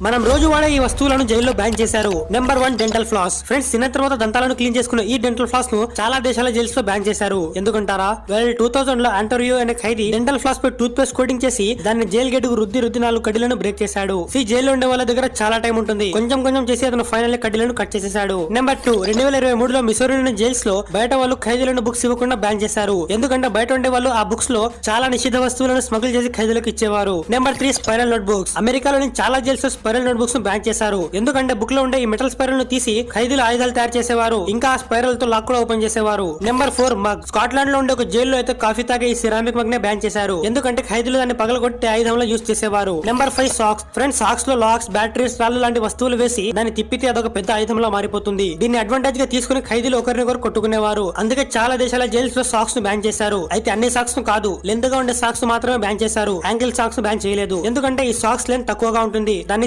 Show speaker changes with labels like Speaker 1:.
Speaker 1: మనం రోజు వాడే ఈ వస్తువులను జైల్లో బ్యాన్ చేశారు. Number 1 dental floss. ఫ్రెండ్స్, తిన్న తర్వాత దంతాలను క్లీన్ చేసుకున్న ఈ డెంటల్ ఫ్లాస్ ను చాలా దేశాల జైల్స్ లో బ్యాన్ చేశారు. ఎందుకంటారా? 2000 లో ఆంటోరియో అనే ఖైదీ డెంటల్ ఫ్లాస్ పై టూత్ పేస్ట్ కోటింగ్ చేసి దాన్ని జైల్ గేట్ కు రుద్ది 4 కడ్డీలను బ్రేక్ చేశాడు. జైల్లో ఉండే వాళ్ళ దగ్గర చాలా టైం ఉంటుంది. కొంచెం చేసి అతను ఫైనల్ కడ్డీలను కట్ చేసేశాడు. నెంబర్ 2 2023 లో మిసోరీలోని జైల్స్ లో బయట వాళ్ళు ఖైదీలను బుక్స్ ఇవ్వకుండా బ్యాన్ చేశారు. ఎందుకంటే బయట ఉండే వాళ్ళు ఆ బుక్స్ లో చాలా నిషిద్ధ వస్తువులను స్మగుల్ చేసి ఖైదీలకు ఇచ్చేవారు. Number 3 spiral note books. అమెరికాలోని చాలా జైల్స్ లో స్పైరల్ నోట్ బుక్స్ బ్యాన్ చేశారు. ఎందుకంటే బుక్ లో ఉండే ఈ మెటల్ స్పైరల్ ను తీసి ఖైదీలు ఆయుధాలు తయారు చేసేవారు. ఇంకా ఆ స్పైరల్ తో లాక్ కూడా ఓపెన్ చేసేవారు. Number 4 mug. స్కాట్లాండ్ లో ఉండే ఒక జైల్లో అయితే కాఫీ తాగే ఈ సిరామిక్ మగ్ నే బ్యాన్ చేశారు. ఎందుకంటే ఖైదీలు దాన్ని పగలగొట్టి ఆయుధంలో యూజ్ చేసేవారు. Number 5 socks. ఫ్రెండ్స్, సాక్స్ లో లాక్స్, బ్యాటరీస్, రాళ్ళు లాంటి వస్తువులు వేసి దాన్ని తిప్పితే అదొక పెద్ద ఆయుధంలో మారిపోతుంది. దీన్ని అడ్వాంటేజ్ గా తీసుకుని ఖైదీలు ఒకరినొకరు కొట్టుకునేవారు. అందుకే చాలా దేశాల జైల్స్ లో సాక్స్ ను బ్యాన్ చేశారు. అయితే అన్ని సాక్స్ ను కాదు, లెంత్ గా ఉండే సాక్స్ మాత్రమే బ్యాన్ చేశారు. యాంకిల్ సాక్స్ బ్యాన్ చేయలేదు. ఎందుకంటే ఈ సాక్స్ లెంత్ తక్కువగా ఉంటుంది. దాన్ని